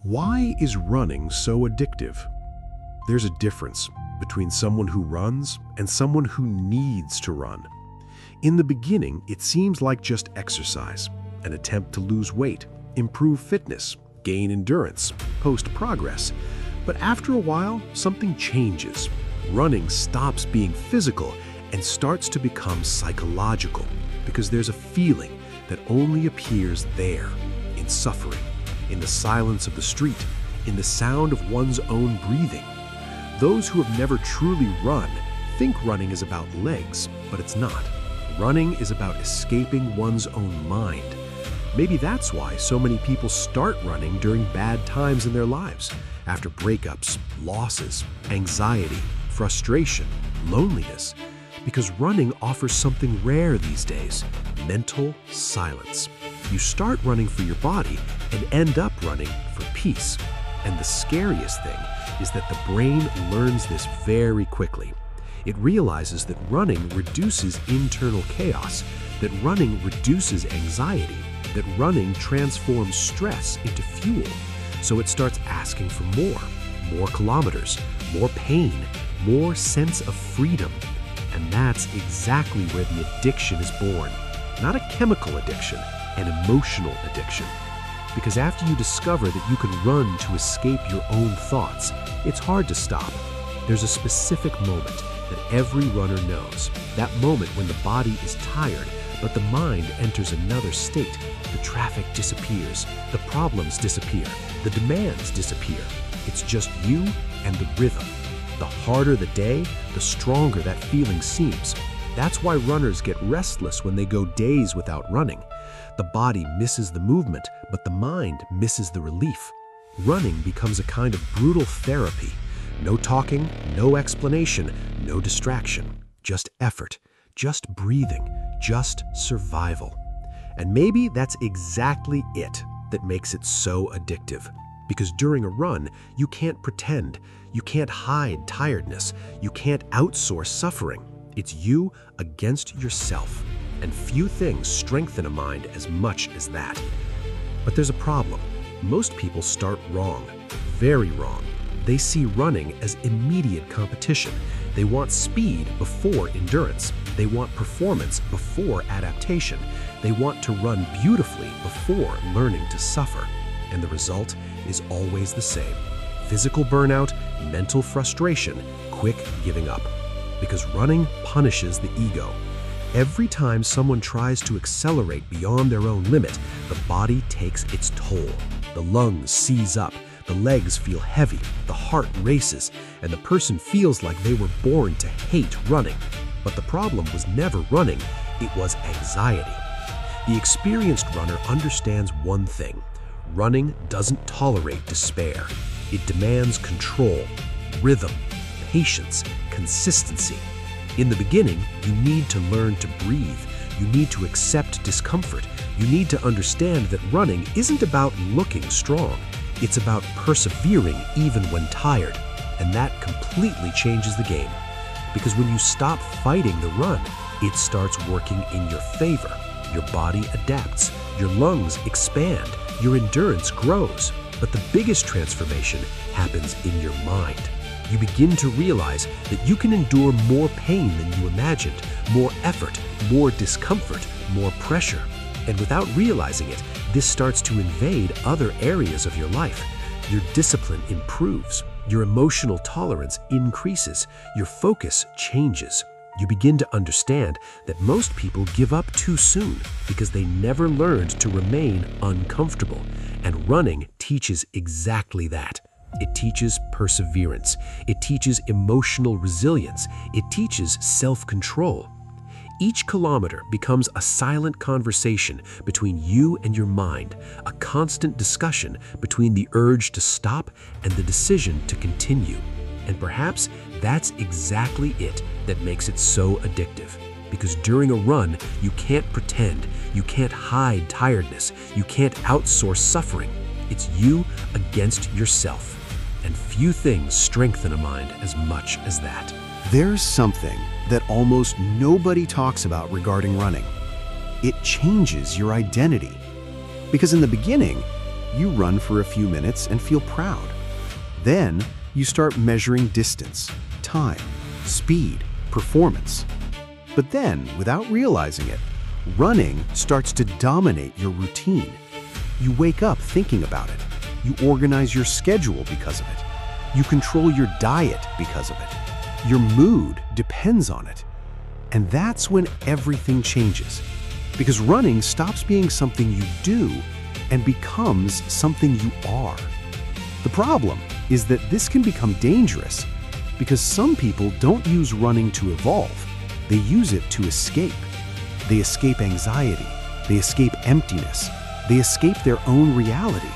Why is running so addictive? There's a difference between someone who runs and someone who needs to run. In the beginning, it seems like just exercise, an attempt to lose weight, improve fitness, gain endurance, post progress. But after a while, something changes. Running stops being physical and starts to become psychological because there's a feeling that only appears there, in suffering, in the silence of the street, in the sound of one's own breathing. Those who have never truly run think running is about legs, but it's not. Running is about escaping one's own mind. Maybe that's why so many people start running during bad times in their lives, after breakups, losses, anxiety, frustration, loneliness. Because running offers something rare these days: mental silence. You start running for your body and end up running for peace. And the scariest thing is that the brain learns this very quickly. It realizes that running reduces internal chaos, that running reduces anxiety, that running transforms stress into fuel. So it starts asking for more kilometers, more pain, more sense of freedom. And that's exactly where the addiction is born. Not a chemical addiction, an emotional addiction. Because after you discover that you can run to escape your own thoughts, it's hard to stop. There's a specific moment that every runner knows. That moment when the body is tired, but the mind enters another state. The traffic disappears, the problems disappear, the demands disappear. It's just you and the rhythm. The harder the day, the stronger that feeling seems. That's why runners get restless when they go days without running. The body misses the movement, but the mind misses the relief. Running becomes a kind of brutal therapy. No talking, no explanation, no distraction. Just effort, just breathing, just survival. And maybe that's exactly it that makes it so addictive. Because during a run, you can't pretend, you can't hide tiredness, you can't outsource suffering. It's you against yourself. And few things strengthen a mind as much as that. But there's a problem. Most people start wrong, very wrong. They see running as immediate competition. They want speed before endurance. They want performance before adaptation. They want to run beautifully before learning to suffer. And the result is always the same: physical burnout, mental frustration, quick giving up. Because running punishes the ego. Every time someone tries to accelerate beyond their own limit, the body takes its toll. The lungs seize up, the legs feel heavy, the heart races, and the person feels like they were born to hate running. But the problem was never running, it was anxiety. The experienced runner understands one thing: running doesn't tolerate despair. It demands control, rhythm, patience, consistency. In the beginning, you need to learn to breathe. You need to accept discomfort. You need to understand that running isn't about looking strong. It's about persevering even when tired. And that completely changes the game. Because when you stop fighting the run, it starts working in your favor. Your body adapts, your lungs expand, your endurance grows. But the biggest transformation happens in your mind. You begin to realize that you can endure more pain than you imagined, more effort, more discomfort, more pressure. And without realizing it, this starts to invade other areas of your life. Your discipline improves, your emotional tolerance increases, your focus changes. You begin to understand that most people give up too soon because they never learned to remain uncomfortable. And running teaches exactly that. It teaches perseverance. It teaches emotional resilience. It teaches self-control. Each kilometer becomes a silent conversation between you and your mind, a constant discussion between the urge to stop and the decision to continue. And perhaps that's exactly it that makes it so addictive. Because during a run, you can't pretend, you can't hide tiredness, you can't outsource suffering. It's you against yourself. And few things strengthen a mind as much as that. There's something that almost nobody talks about regarding running. It changes your identity. Because in the beginning, You run for a few minutes and feel proud. Then you start measuring distance, time, speed, performance. But then, without realizing it, running starts to dominate your routine. You wake up thinking about it. You organize your schedule because of it. You control your diet because of it. Your mood depends on it. And that's when everything changes. Because running stops being something you do and becomes something you are. The problem is that this can become dangerous because some people don't use running to evolve. They use it to escape. They escape anxiety. They escape emptiness. They escape their own reality.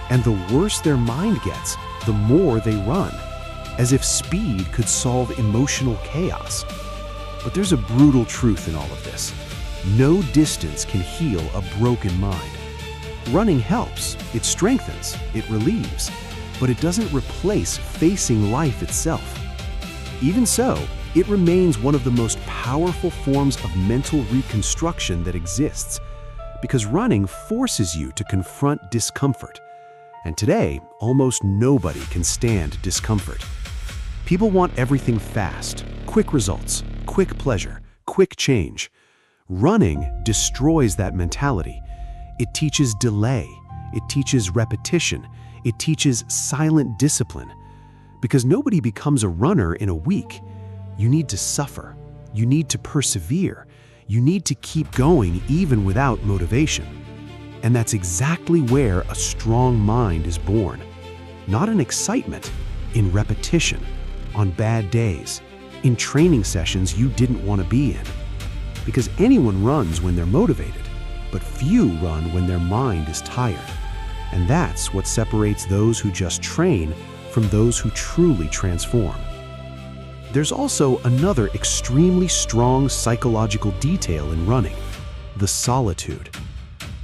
And the worse their mind gets, the more they run, as if speed could solve emotional chaos. But there's a brutal truth in all of this. No distance can heal a broken mind. Running helps, it strengthens, it relieves, but it doesn't replace facing life itself. Even so, it remains one of the most powerful forms of mental reconstruction that exists, because running forces you to confront discomfort. And today, almost nobody can stand discomfort. People want everything fast, quick results, quick pleasure, quick change. Running destroys that mentality. It teaches delay, it teaches repetition, it teaches silent discipline. Because nobody becomes a runner in a week. You need to suffer, you need to persevere, you need to keep going even without motivation. And that's exactly where a strong mind is born. Not in excitement, in repetition, on bad days, in training sessions you didn't want to be in. Because anyone runs when they're motivated, but few run when their mind is tired. And that's what separates those who just train from those who truly transform. There's also another extremely strong psychological detail in running: the solitude.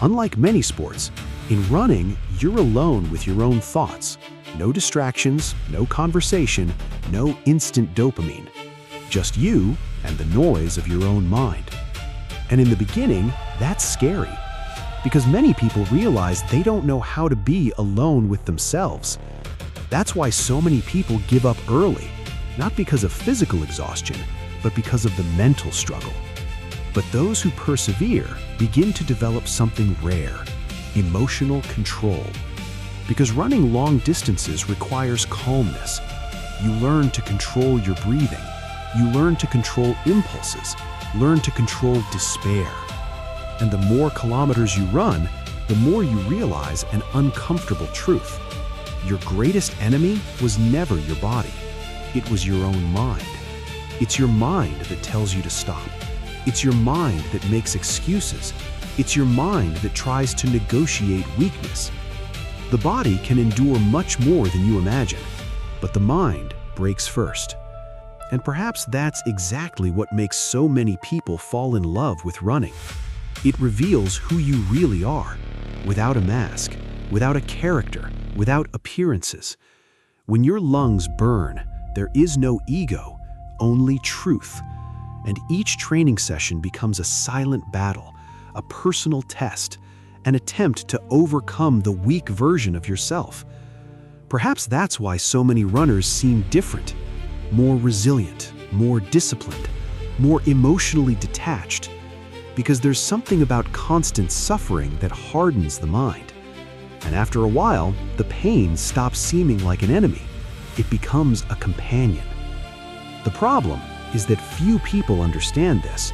Unlike many sports, in running, you're alone with your own thoughts. No distractions, no conversation, no instant dopamine. Just you and the noise of your own mind. And in the beginning, that's scary, because many people realize they don't know how to be alone with themselves. That's why so many people give up early, not because of physical exhaustion, but because of the mental struggle. But those who persevere begin to develop something rare: emotional control. Because running long distances requires calmness. You learn to control your breathing. You learn to control impulses, learn to control despair. And the more kilometers you run, the more you realize an uncomfortable truth. Your greatest enemy was never your body. It was your own mind. It's your mind that tells you to stop. It's your mind that makes excuses. It's your mind that tries to negotiate weakness. The body can endure much more than you imagine, but the mind breaks first. And perhaps that's exactly what makes so many people fall in love with running. It reveals who you really are, without a mask, without a character, without appearances. When your lungs burn, there is no ego, only truth. And each training session becomes a silent battle, a personal test, an attempt to overcome the weak version of yourself. Perhaps that's why so many runners seem different, more resilient, more disciplined, more emotionally detached, because there's something about constant suffering that hardens the mind. And after a while, the pain stops seeming like an enemy. It becomes a companion. The problem is that few people understand this.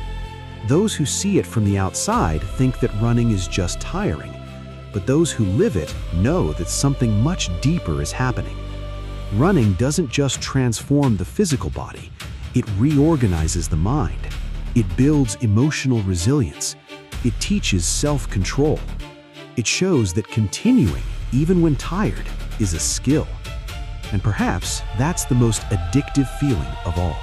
Those who see it from the outside think that running is just tiring, but those who live it know that something much deeper is happening. Running doesn't just transform the physical body, it reorganizes the mind. It builds emotional resilience. It teaches self-control. It shows that continuing, even when tired, is a skill. And perhaps that's the most addictive feeling of all.